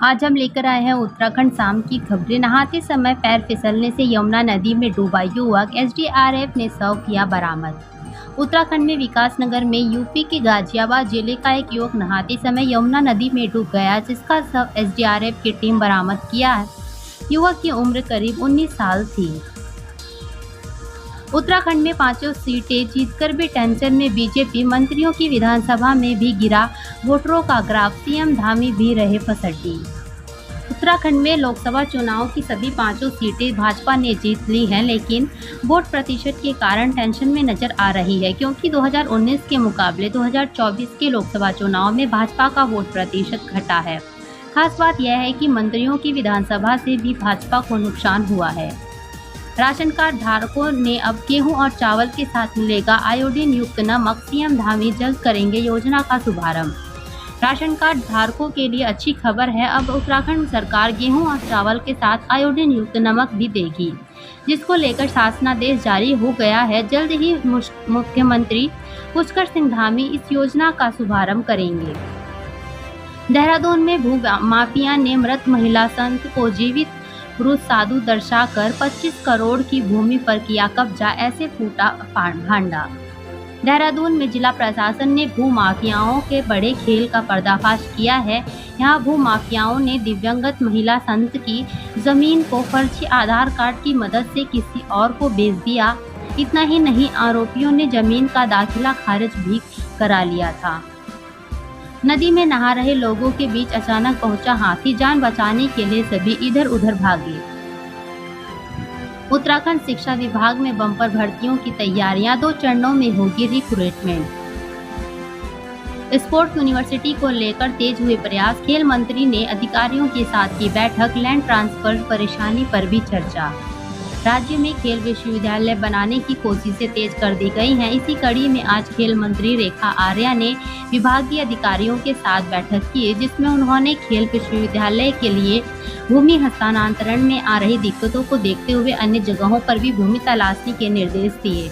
आज हम लेकर आए हैं उत्तराखंड शाम की खबरें। नहाते समय पैर फिसलने से यमुना नदी में डूबा युवक, एसडीआरएफ ने शव किया बरामद। उत्तराखंड में विकासनगर में यूपी के गाजियाबाद जिले का एक युवक नहाते समय यमुना नदी में डूब गया, जिसका शव एसडीआरएफ की टीम बरामद किया है। युवक की उम्र करीब 19 साल थी। उत्तराखंड में 5 सीटें जीतकर भी टेंशन में बीजेपी, मंत्रियों की विधानसभा में भी गिरा वोटरों का ग्राफ, सीएम धामी भी रहे फसड्डी। उत्तराखंड में लोकसभा चुनाव की सभी 5 सीटें भाजपा ने जीत ली हैं, लेकिन वोट प्रतिशत के कारण टेंशन में नजर आ रही है, क्योंकि 2019 के मुकाबले 2024 के लोकसभा चुनाव में भाजपा का वोट प्रतिशत घटा है। खास बात यह है कि मंत्रियों की विधानसभा से भी भाजपा को नुकसान हुआ है। राशन कार्ड धारकों ने अब गेहूं और चावल के साथ मिलेगा आयोडीन युक्त नमक, सीएम धामी जल्द करेंगे योजना का शुभारंभ। राशन कार्ड धारकों के लिए अच्छी खबर है, अब उत्तराखंड सरकार गेहूं और चावल के साथ आयोडीन युक्त नमक भी देगी, जिसको लेकर शासनादेश जारी हो गया है। जल्द ही मुख्यमंत्री पुष्कर सिंह धामी इस योजना का शुभारंभ करेंगे। देहरादून में भूमाफिया ने मृत महिला संत को जीवित पुरुष साधु दर्शाकर 25 करोड़ की भूमि पर किया कब्जा, ऐसे फूटा भांडा। देहरादून में जिला प्रशासन ने भूमाफियाओं के बड़े खेल का पर्दाफाश किया है। यहाँ भूमाफियाओं ने दिव्यांगत महिला संत की जमीन को फर्जी आधार कार्ड की मदद से किसी और को बेच दिया। इतना ही नहीं, आरोपियों ने जमीन का दाखिला खारिज भी करा लिया था। नदी में नहा रहे लोगों के बीच अचानक पहुंचा हाथी, जान बचाने के लिए सभी इधर उधर भागे। उत्तराखंड शिक्षा विभाग में बम्पर भर्तियों की तैयारियां, 2 चरणों में होगी रिक्रूटमेंट। स्पोर्ट्स यूनिवर्सिटी को लेकर तेज हुए प्रयास, खेल मंत्री ने अधिकारियों के साथ की बैठक, लैंड ट्रांसफर परेशानी पर भी चर्चा। राज्य में खेल विश्वविद्यालय बनाने की कोशिशें तेज कर दी गई हैं। इसी कड़ी में आज खेल मंत्री रेखा आर्या ने विभागीय अधिकारियों के साथ बैठक की, जिसमें उन्होंने खेल विश्वविद्यालय के लिए भूमि हस्तांतरण में आ रही दिक्कतों को देखते हुए अन्य जगहों पर भी भूमि तलाशने के निर्देश दिए।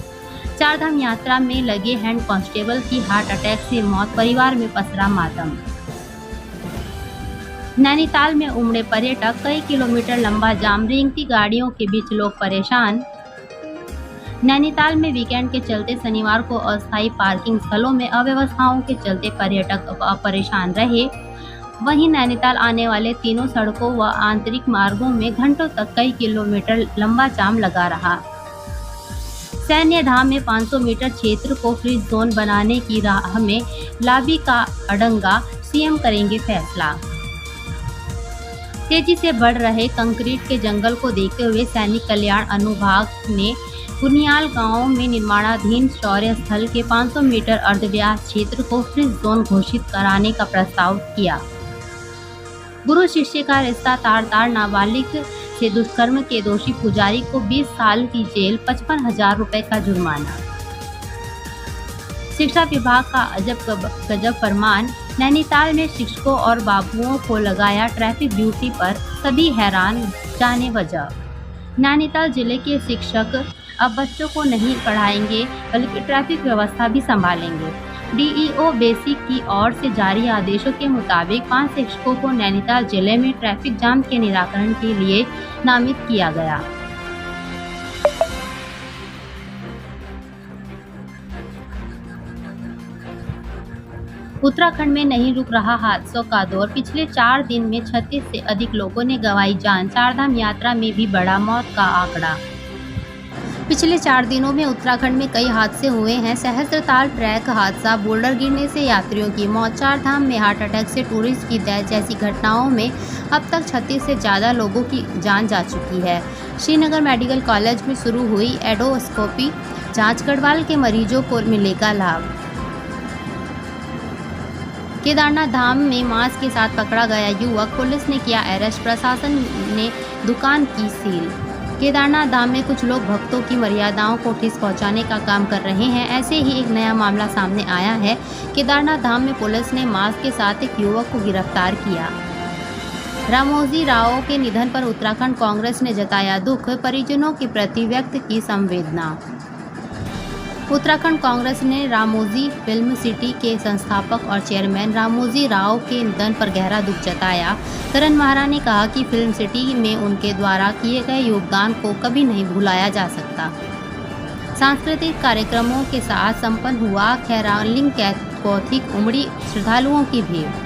चारधाम यात्रा में लगे हेड कांस्टेबल की हार्ट अटैक से मौत, परिवार में पसरा मातम। नैनीताल में उमड़े पर्यटक, कई किलोमीटर लंबा जाम, रेंगती गाड़ियों के बीच लोग परेशान। नैनीताल में वीकेंड के चलते शनिवार को अस्थायी पार्किंग स्थलों में अव्यवस्थाओं के चलते पर्यटक परेशान रहे। वहीं नैनीताल आने वाले तीनों सड़कों व आंतरिक मार्गों में घंटों तक कई किलोमीटर लंबा जाम लगा रहा। सैन्य धाम में 500 मीटर क्षेत्र को फ्री जोन बनाने की राह में लॉबी का अड़ंगा, सीएम करेंगे फैसला। तेजी से बढ़ रहे कंक्रीट के जंगल को देखते हुए सैनिक कल्याण अनुभाग ने कुनियाल गांव में निर्माणाधीन शौर्य स्थल के 500 मीटर अर्धव्यास क्षेत्र को फ्री जोन घोषित कराने का प्रस्ताव किया। गुरु शिष्य का रिश्ता तार-तार, नाबालिग से दुष्कर्म के दोषी पुजारी को 20 साल की जेल, 55,000 रुपए का जुर्माना। शिक्षा विभाग का अजब गजब फरमान, नैनीताल में शिक्षकों और बाबुओं को लगाया ट्रैफिक ड्यूटी पर, सभी हैरान, जाने वजह। नैनीताल जिले के शिक्षक अब बच्चों को नहीं पढ़ाएंगे बल्कि ट्रैफिक व्यवस्था भी संभालेंगे। डीईओ बेसिक की ओर से जारी आदेशों के मुताबिक 5 शिक्षकों को नैनीताल जिले में ट्रैफिक जाम के निराकरण के लिए नामित किया गया। उत्तराखंड में नहीं रुक रहा हादसों का दौर, पिछले 4 दिन में 36 से अधिक लोगों ने गंवाई जान, चारधाम यात्रा में भी बढ़ा मौत का आंकड़ा। पिछले 4 दिनों में उत्तराखंड में कई हादसे हुए हैं। सहस्त्रताल ट्रैक हादसा, बोल्डर गिरने से यात्रियों की मौत, चारधाम में हार्ट अटैक से टूरिस्ट की डेथ जैसी घटनाओं में अब तक 36 से ज़्यादा लोगों की जान जा चुकी है। श्रीनगर मेडिकल कॉलेज में शुरू हुई एंडोस्कोपी जांच, गढ़वाल के मरीजों को मिलेगा लाभ। केदारनाथ धाम में मास्क के साथ पकड़ा गया युवक, पुलिस ने किया अरेस्ट, प्रशासन ने दुकान की सील। केदारनाथ धाम में कुछ लोग भक्तों की मर्यादाओं को ठेस पहुंचाने का काम कर रहे हैं। ऐसे ही एक नया मामला सामने आया है। केदारनाथ धाम में पुलिस ने मास्क के साथ एक युवक को गिरफ्तार किया। रामोजी राव के निधन पर उत्तराखंड कांग्रेस ने जताया दुख, परिजनों के प्रति व्यक्त की संवेदना। उत्तराखंड कांग्रेस ने रामोजी फिल्म सिटी के संस्थापक और चेयरमैन रामोजी राव के निधन पर गहरा दुख जताया। करण मेहरा ने कहा कि फिल्म सिटी में उनके द्वारा किए गए योगदान को कभी नहीं भुलाया जा सकता। सांस्कृतिक कार्यक्रमों के साथ संपन्न हुआ खैरालिंग कैथोलिक उमड़ी श्रद्धालुओं की भीड़।